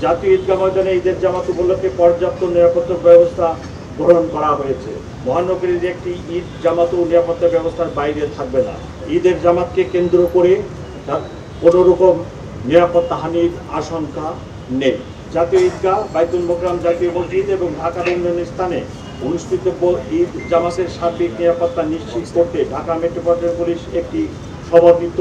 জাতীয় ঈদগাহ ময়দানে ঈদের জামাত উপলক্ষে পর্যাপ্ত নিরাপত্তা ব্যবস্থা গ্রহণ করা হয়েছে। মহানগরীর একটি ঈদ জামাত নিরাপত্তা ব্যবস্থার বাইরে থাকবে না। ঈদের জামাতকে কেন্দ্র করে কোনো রকম নিরাপত্তাহানির আশঙ্কা নেই। জাতীয় ঈদগাহ, বাইতুল মোকরম জাতীয় মসজিদ এবং ঢাকার অন্যান্য স্থানে অনুষ্ঠিত ঈদ জামাতের সার্বিক নিরাপত্তা নিশ্চিত করতে ঢাকা মেট্রোপলিটন পুলিশ একটি সমন্বিত,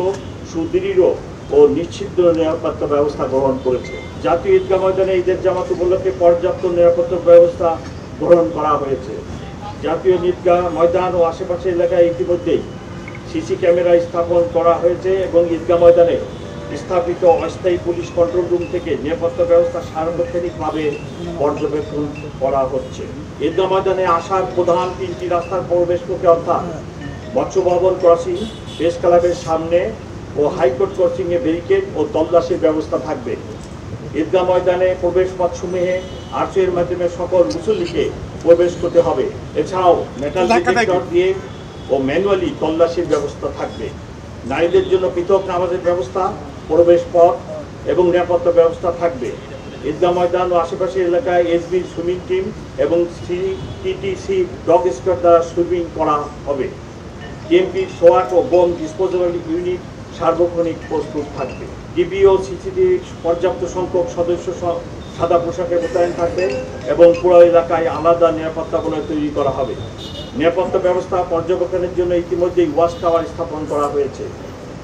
সুদৃঢ় ও নিশ্চিত নিরাপত্তা ব্যবস্থা গ্রহণ করেছে। জাতীয় ঈদগাহ ময়দানে ঈদের জামাত উপলক্ষে পর্যাপ্ত নিরাপত্তা ব্যবস্থা গ্রহণ করা হয়েছে। জাতীয় ঈদগাহ ময়দান ও আশেপাশের এলাকায় ইতিমধ্যেই সিসি ক্যামেরা স্থাপন করা হয়েছে এবং ঈদগাহ ময়দানে স্থাপিত অস্থায়ী পুলিশ কন্ট্রোল রুম থেকে নিরাপত্তা ব্যবস্থা সার্বক্ষণিকভাবে পর্যবেক্ষণ করা হচ্ছে। ঈদগাহ ময়দানে আসার প্রধান 3টি রাস্তার প্রবেশ পথে অর্থাৎ মৎস্য ভবন ক্রসিং, প্রেস ক্লাবের সামনে ও হাইকোর্ট ক্রসিংয়ে ব্যারিকেড ও তল্লাশির ব্যবস্থা থাকবে। ঈদগাহ ময়দানে প্রবেশ পথসমূহে আর্চের মাধ্যমে সকল মুসল্লিকে প্রবেশ করতে হবে। এছাড়াও মেটাল ডিটেক্টর দিয়ে ও ম্যানুয়ালি তল্লাশির ব্যবস্থা থাকবে। নারীদের জন্য পৃথক নামাজের ব্যবস্থা, প্রবেশ পথ এবং নিরাপত্তা ব্যবস্থা থাকবে। ঈদগাহ ময়দান ও আশেপাশের এলাকায় এসবির সুইমিং টিম এবং টিটিসি ডগ স্কোয়াড দ্বারা সুইমিং করা হবে। ডিএমপির সোয়াট ও বোম ডিসপোজেবল ইউনিট সার্বক্ষণিক প্রস্তুত থাকবে। ডিবি ও সিসিটিভির পর্যাপ্ত সংখ্যক সদস্য সাদা পোশাকে মোতায়েন থাকবে এবং পুরো এলাকায় আলাদা নিরাপত্তা বলয় তৈরি করা হবে। নিরাপত্তা ব্যবস্থা পর্যবেক্ষণের জন্য ইতিমধ্যেই ওয়াচ টাওয়ার স্থাপন করা হয়েছে।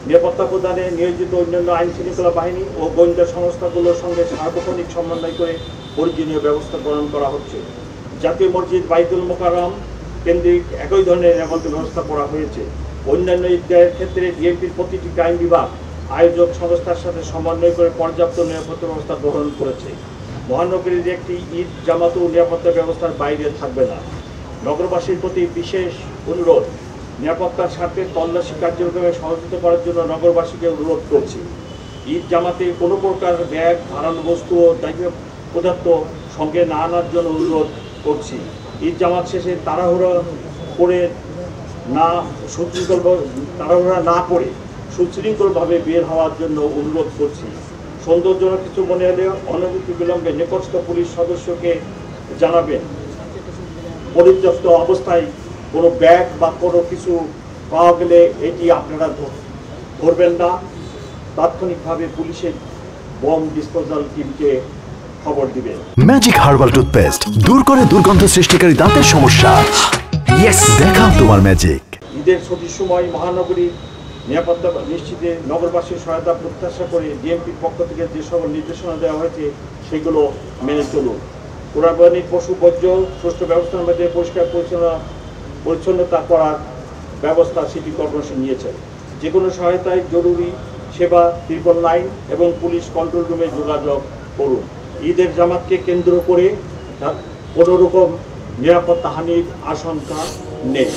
নিরাপত্তা প্রদানে নিয়োজিত অন্যান্য আইন শৃঙ্খলা বাহিনী ও গোয়েন্দা সংস্থাগুলোর সঙ্গে সার্বক্ষণিক সমন্বয় করে প্রয়োজনীয় ব্যবস্থা গ্রহণ করা হচ্ছে। জাতীয় মসজিদ বাইতুল মোকাররম কেন্দ্রিক একই ধরনের নিরাপত্তা ব্যবস্থা করা হয়েছে। অন্যান্য ঈদগাহের ক্ষেত্রে ডিএমপির প্রতিটি ক্রাইম বিভাগ আয়োজক সংস্থার সাথে সমন্বয় করে পর্যাপ্ত নিরাপত্তা ব্যবস্থা গ্রহণ করেছে। মহানগরীর একটি ঈদ জামাত নিরাপত্তা ব্যবস্থার বাইরে থাকবে না। নগরবাসীর প্রতি বিশেষ অনুরোধ, নিরাপত্তার স্বার্থে তল্লাশি কার্যক্রমে সহযোগিতা করার জন্য নগরবাসীকে অনুরোধ করছি। ঈদ জামাতে কোনো প্রকার ব্যাগ, ধারালো বস্তু ও দ্রব্য পদার্থ সঙ্গে না আনার জন্য অনুরোধ করছি। ঈদ জামাত শেষে তাড়াহুড়া না করে সুশৃঙ্খলভাবে বের হওয়ার জন্য অনুরোধ করছি। সৌন্দর্যজনক কিছু মনে হলে অনবরত বিলম্বে নিকটস্থ পুলিশ সদস্যকে জানাবেন। পরিত্যক্ত অবস্থায় কোনো ব্যাগ বা কোনো কিছু পাওয়া গেলে এটি আপনারা ধরবেন না। তাৎক্ষণিকভাবে পুলিশের বম ডিসপোজাল টিমকে খবর দিবেন। ম্যাজিক হার্বাল টুথপেস্ট দূর করে দুর্গন্ধ সৃষ্টিকারী দাঁতের সমস্যা। ইয়েস, দেখাও তোমার ম্যাজিক। ঈদের ছুটির সময় মহানগরীর নিরাপত্তা নিশ্চিতে নগরবাসীর সহায়তা প্রত্যাশা করে ডিএমপির পক্ষ থেকে যে সকল নির্দেশনা দেওয়া হয়েছে সেগুলো মেনে চলুন। কোরবানির পশু বর্জ্য সুষ্ঠু ব্যবস্থার মধ্যে পরিষ্কার পরিচ্ছন্নতা করার ব্যবস্থা সিটি কর্পোরেশন নিয়েছে। যে কোনো সহায়তায় জরুরি সেবা 999 এবং পুলিশ কন্ট্রোল রুমে যোগাযোগ করুন। ঈদের জামাতকে কেন্দ্র করে কোনো রকম নিরাপত্তাহানির আশঙ্কা নেই।